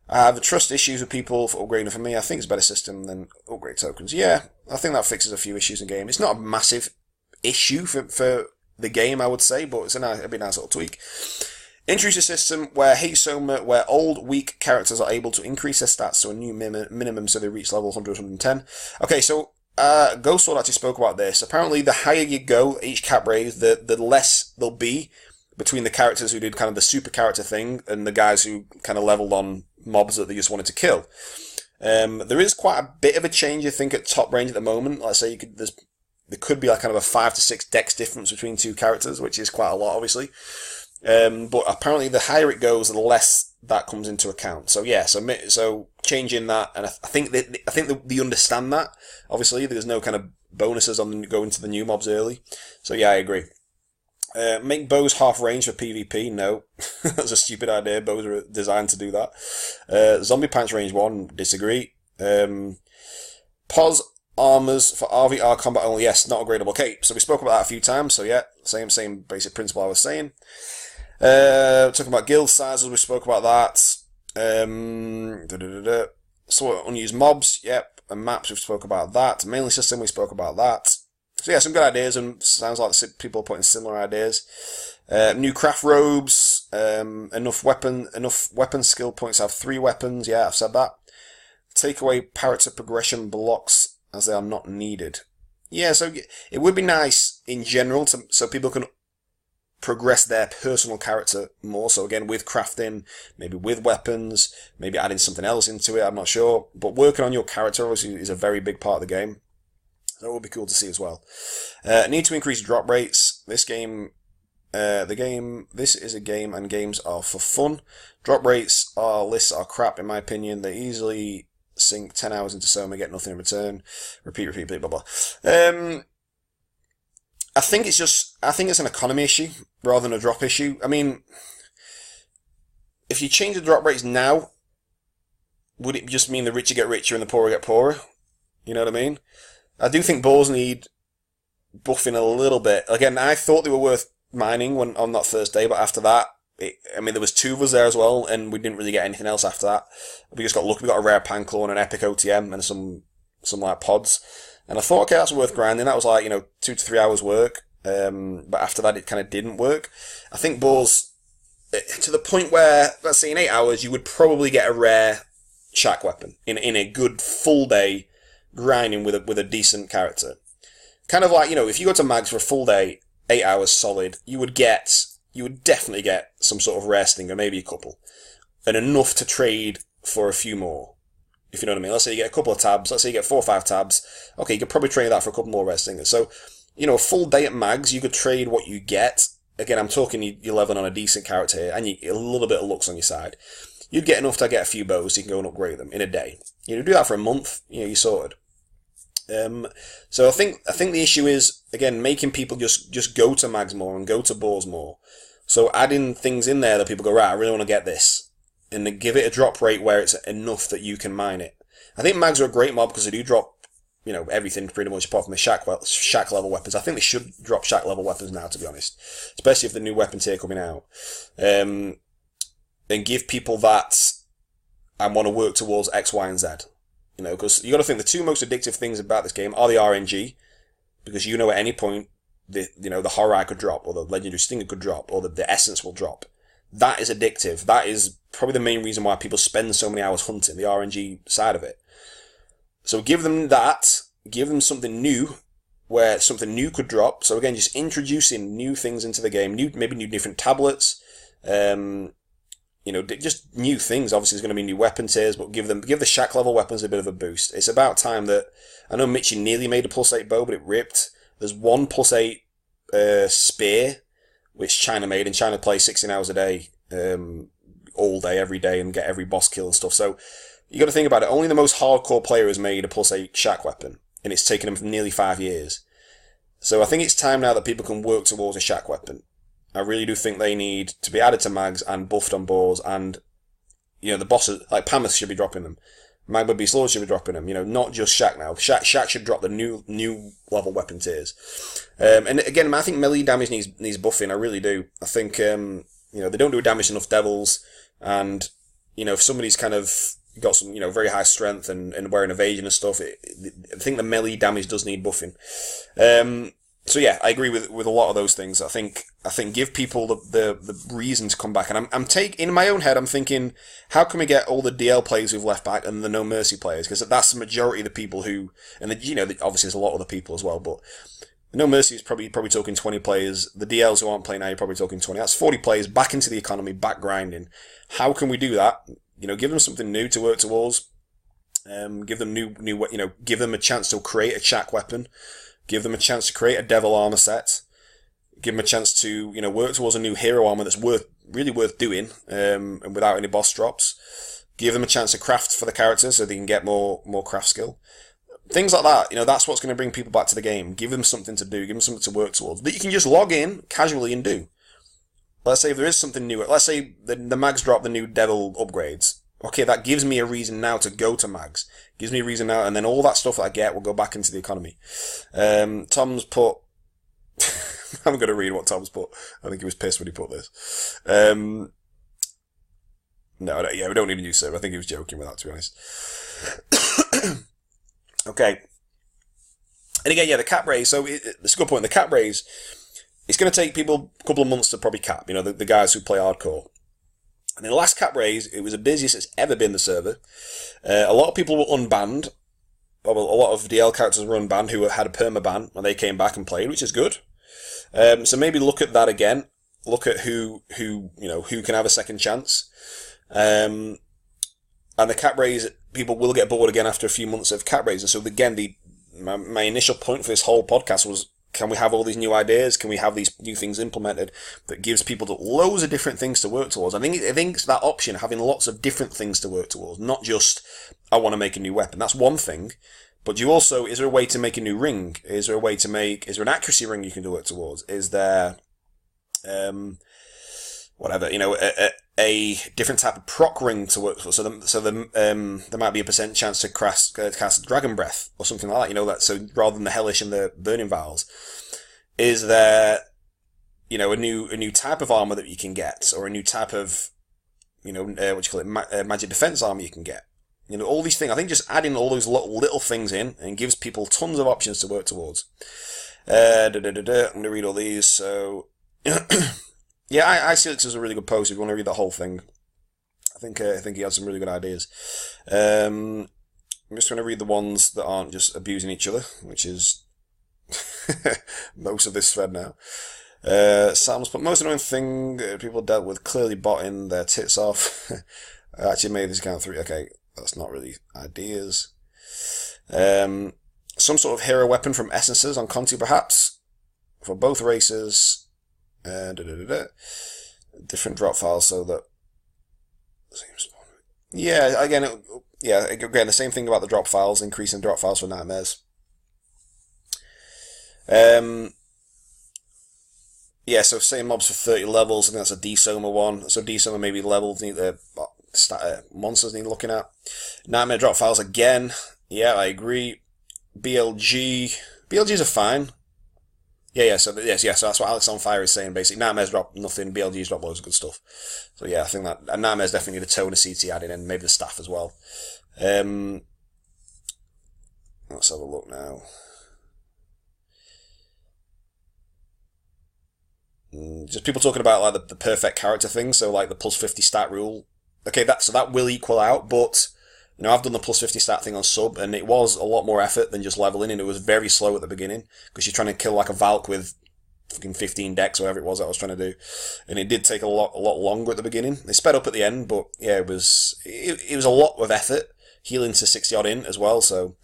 I have trust issues with people for upgrading for me. I think it's a better system than upgrade tokens. Yeah, I think that fixes a few issues in the game. It's not a massive issue for the game, I would say, but it'd be a nice little tweak. Introduce a system where Hey Soma, where old, weak characters are able to increase their stats to a new minimum so they reach level 100, 110. Okay, so Ghost Sword actually spoke about this. Apparently, the higher you go, each cap raise, the less there'll be between the characters who did kind of the super character thing and the guys who kind of leveled on mobs that they just wanted to kill. There is quite a bit of a change, I think, at top range at the moment. Let's say there could be like kind of a 5 to 6 dex difference between two characters, which is quite a lot, obviously. But apparently, the higher it goes, the less that comes into account. So yeah, so changing that, and I think they understand that. Obviously, there's no kind of bonuses on going to the new mobs early. So yeah, I agree. Make bows half range for PvP. No, that's a stupid idea. Bows are designed to do that. Zombie pants range 1. Disagree. Pos armors for RVR combat only. Yes, not upgradable. Okay, so we spoke about that a few times. So yeah, same basic principle I was saying. Talking about guild sizes, we spoke about that. So unused mobs, yep, and maps, we spoke about that. Mailing system, we spoke about that. So yeah, some good ideas, and sounds like people are putting similar ideas. New craft robes, enough weapon skill points. Have 3 weapons. Yeah, I've said that. Take away character progression blocks as they are not needed. Yeah, so it would be nice in general so people can progress their personal character more. So again, with crafting, maybe with weapons, maybe adding something else into it, I'm not sure. But working on your character obviously is a very big part of the game. That would be cool to see as well. Need to increase drop rates. This is a game and games are for fun. Drop rates lists are crap in my opinion. They easily sink 10 hours into Soma, get nothing in return. Repeat, blah, blah, blah. I think it's an economy issue rather than a drop issue. I mean, if you change the drop rates now, would it just mean the richer get richer and the poorer get poorer? You know what I mean? I do think balls need buffing a little bit. Again, I thought they were worth mining on that first day, but after that, there was 2 of us there as well, and we didn't really get anything else after that. We just got lucky. We got a rare Panclaw and an epic OTM and some like pods. And I thought, okay, that's worth grinding. That was like, 2 to 3 hours work. But after that, it kind of didn't work. I think balls, to the point where, let's say in 8 hours, you would probably get a rare shack weapon in a good full day grinding with a decent character. Kind of like, if you go to Mags for a full day, 8 hours solid, you would definitely get some sort of rare stinger, maybe a couple. And enough to trade for a few more. If you know what I mean. Let's say you get a couple of tabs, let's say you get 4 or 5 tabs, okay, you could probably trade that for a couple more rare stingers. So, a full day at Mags, you could trade what you get. Again, I'm talking you're leveling on a decent character here, and a little bit of luck's on your side. You'd get enough to get a few bows, so you can go and upgrade them in a day. Do that for a month, you're sorted. So I think the issue is, again, making people just go to Mags more and go to balls more. So adding things in there that people go, right, I really want to get this. And then give it a drop rate where it's enough that you can mine it. I think Mags are a great mob because they do drop, everything pretty much apart from the shack level weapons. I think they should drop shack level weapons now, to be honest. Especially if the new weapon tier coming out. And give people that, I want to work towards X, Y, and Z. Because you got to think the 2 most addictive things about this game are the RNG, because at any point the horror could drop, or the legendary stinger could drop, or the essence will drop. That is addictive. That is probably the main reason why people spend so many hours hunting, the RNG side of it. So give them that, give them something new, where something new could drop. So again, just introducing new things into the game, maybe new different tablets, just new things. Obviously, there's going to be new weapon tiers, but give the shack level weapons a bit of a boost. It's about time that, I know Mitchie nearly made a +8 bow, but it ripped. There's one +8 spear, which China made, and China plays 16 hours a day, all day, every day, and get every boss kill and stuff. So you got to think about it. Only the most hardcore player has made a +8 shack weapon, and it's taken them nearly 5 years. So I think it's time now that people can work towards a shack weapon. I really do think they need to be added to Mags and buffed on balls, and the bosses like Pameth should be dropping them. Magma Beast Lord should be dropping them. Not just Shack now. Shack should drop the new level weapon tiers. And again, I think melee damage needs buffing. I really do. I think they don't do damage enough devils, and if somebody's kind of got some very high strength and wearing evasion and stuff, I think the melee damage does need buffing. So yeah, I agree with a lot of those things. I think give people the reason to come back. And I'm in my own head, I'm thinking, how can we get all the DL players who've left back and the No Mercy players? Because that's the majority of the people who, and obviously there's a lot of other people as well, but No Mercy is probably talking 20 players. The DLs who aren't playing now, you're probably talking 20. That's 40 players back into the economy, back grinding. How can we do that? Give them something new to work towards. Give them give them a chance to create a shack weapon. Give them a chance to create a devil armor set. Give them a chance to, work towards a new hero armor that's really worth doing, and without any boss drops. Give them a chance to craft for the characters so they can get more craft skill. Things like that, that's what's going to bring people back to the game. Give them something to do, give them something to work towards, that you can just log in casually and do. Let's say if there is something new, let's say the Mags drop the new devil upgrades. Okay, that gives me a reason now to go to Mags. Gives me a reason now, and then all that stuff that I get will go back into the economy. Tom's put... I'm going to read what Tom's put. I think he was pissed when he put this. We don't need a new server. I think he was joking with that, to be honest. Okay. And again, the cap raise. So it's a good point. The cap raise, it's going to take people a couple of months to probably cap, the guys who play hardcore. And in the last cap raise, it was the busiest it's ever been, the server. A lot of people were unbanned. A lot of DL characters were unbanned who had a permaban, and they came back and played, which is good. So maybe look at that again. look at who can have a second chance. And the cap raise, people will get bored again after a few months of cap raising. So again, my initial point for this whole podcast was, can we have all these new ideas? Can we have these new things implemented that gives people loads of different things to work towards? I think it's that option, having lots of different things to work towards, not just, I want to make a new weapon. That's one thing. But is there a way to make a new ring? Is there an accuracy ring you can work towards? Is there, a different type of proc ring to work for? So there might be a % chance to cast Dragon Breath or something like that. So rather than the Hellish and the Burning Vials, is there, a new type of armor that you can get, or a new type of, magic defense armor you can get? All these things. I think just adding all those little things in and gives people tons of options to work towards. I'm going to read all these. So, yeah, Icelix is a really good post if you want to read the whole thing. I think he has some really good ideas. I'm just going to read the ones that aren't just abusing each other, which is most of this thread now. Sam's put, most annoying thing people dealt with, clearly botting their tits off. I actually made this count 3. Okay, that's not really ideas. Some sort of hero weapon from essences on Conti, perhaps, for both races. Different drop files so that. Yeah, again, the same thing about the drop files, increasing drop files for nightmares. Yeah, so same mobs for 30 levels. I think that's a D-Soma one. So D-Soma maybe levels need monsters need looking at. Nightmare drop files again. Yeah, I agree. BLGs are fine. Yeah, so that's what Alex on Fire is saying, basically. Nightmares drop nothing, BLGs drop loads of good stuff. So yeah, I think that Nightmares definitely need a tone of CT added in, maybe the staff as well. Let's have a look now. Just people talking about like the perfect character thing, so like the plus 50 stat rule. Okay, that will equal out, but I've done the plus 50 stat thing on sub, and it was a lot more effort than just leveling, and it was very slow at the beginning, because you're trying to kill like a Valk with fucking 15 decks, or whatever it was that I was trying to do, and it did take a lot longer at the beginning. It sped up at the end, but yeah, it was a lot of effort, healing to 60 odd in as well, so.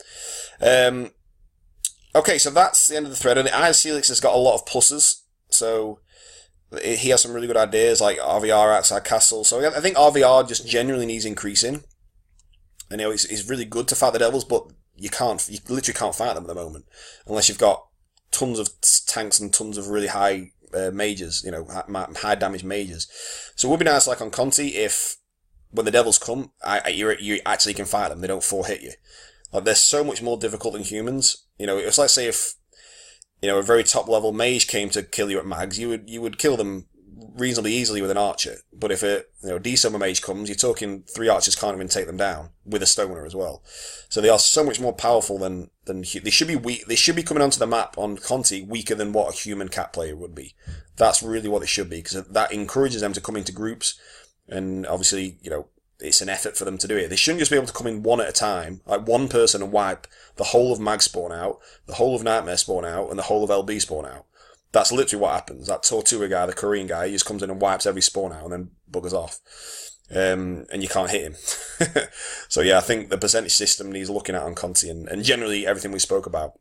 Okay, so that's the end of the thread, and Ice Helix has got a lot of pluses, so he has some really good ideas, like RVR outside castle, so I think RVR just genuinely needs increasing. And it's really good to fight the devils, but you literally can't fight them at the moment unless you've got tons of tanks and tons of really high mages, high damage mages. So it would be nice, like on Conti, if when the devils come, you actually can fight them. They don't 4-hit you. Like they're so much more difficult than humans. It's like, say if a very top level mage came to kill you at mags, you would kill them reasonably easily with an archer. But if a D-Summer mage comes, you're talking 3 archers can't even take them down with a stoner as well. So they are so much more powerful than they should be weak. They should be coming onto the map on Conti weaker than what a human cat player would be. That's really what they should be, because that encourages them to come into groups, and obviously it's an effort for them to do it. They shouldn't just be able to come in one at a time, like one person, and wipe the whole of Mag spawn out, the whole of Nightmare spawn out, and the whole of LB spawn out. That's literally what happens. That Tortua guy, the Korean guy, he just comes in and wipes every spawn out and then buggers off. And you can't hit him. So yeah, I think the percentage system needs looking at on Conti, and generally everything we spoke about.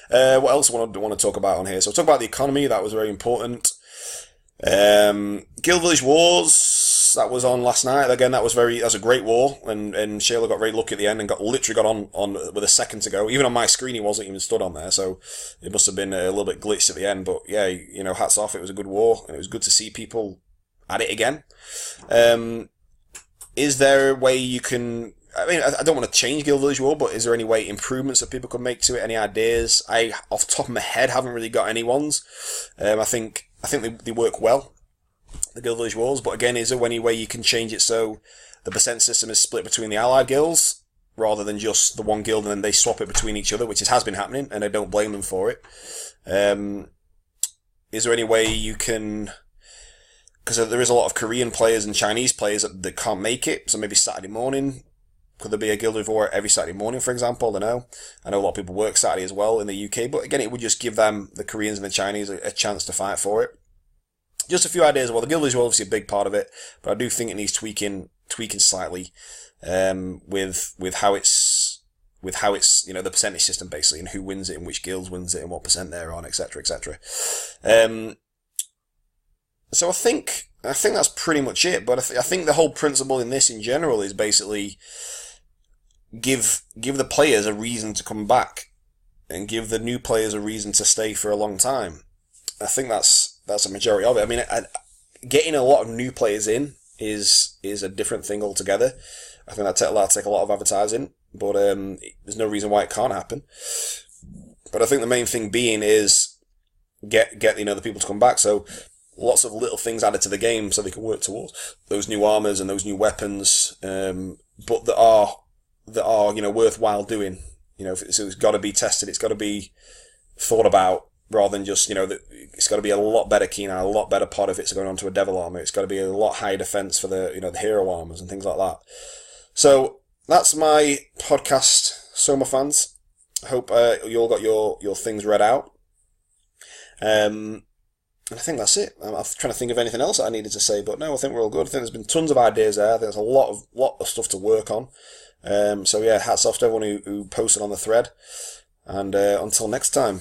What else do I want to talk about on here? So talk about the economy, that was very important. Guild Village Wars, that was on last night. Again, that was a great war, and Shayla got very lucky at the end and literally got on with a second to go. Even on my screen, he wasn't even stood on there, so it must have been a little bit glitched at the end. But yeah, hats off. It was a good war, and it was good to see people at it again. Is there a way you can? I mean, I don't want to change Guild Village War, but is there any way improvements that people could make to it? Any ideas? Off the top of my head, haven't really got any ones. I think they work well, the Guild Village Wars, but again, is there any way you can change it so the percent system is split between the allied guilds rather than just the one guild and then they swap it between each other, which has been happening, and I don't blame them for it. Is there any way you can, because there is a lot of Korean players and Chinese players that can't make it, so maybe Saturday morning, could there be a Guild of War every Saturday morning, for example? I don't know. I know a lot of people work Saturday as well in the UK, but again, it would just give them, the Koreans and the Chinese, a chance to fight for it. just a few ideas. Well, the guild is obviously a big part of it, but I do think it needs tweaking slightly with how it's the percentage system basically, and who wins it and which guilds wins it and what percent they're on, etc., etc. So I think that's pretty much it. But I think the whole principle in this in general is basically give the players a reason to come back and give the new players a reason to stay for a long time. I think that's a majority of it. I mean, getting a lot of new players in is a different thing altogether. I think that'll take a lot of advertising, but there's no reason why it can't happen. But I think the main thing being is get the people to come back. So lots of little things added to the game so they can work towards those new armors and those new weapons, but that are worthwhile doing. So it's got to be tested. It's got to be thought about. Rather than just, it's got to be a lot better keen eye, a lot better pod if it's going onto a devil armor. It's got to be a lot higher defense for the hero armors and things like that. So that's my podcast, Soma fans. I hope you all got your things read out. And I think that's it. I'm trying to think of anything else that I needed to say, but no, I think we're all good. I think there's been tons of ideas there. There's a lot of stuff to work on. So yeah, hats off to everyone who posted on the thread. And until next time.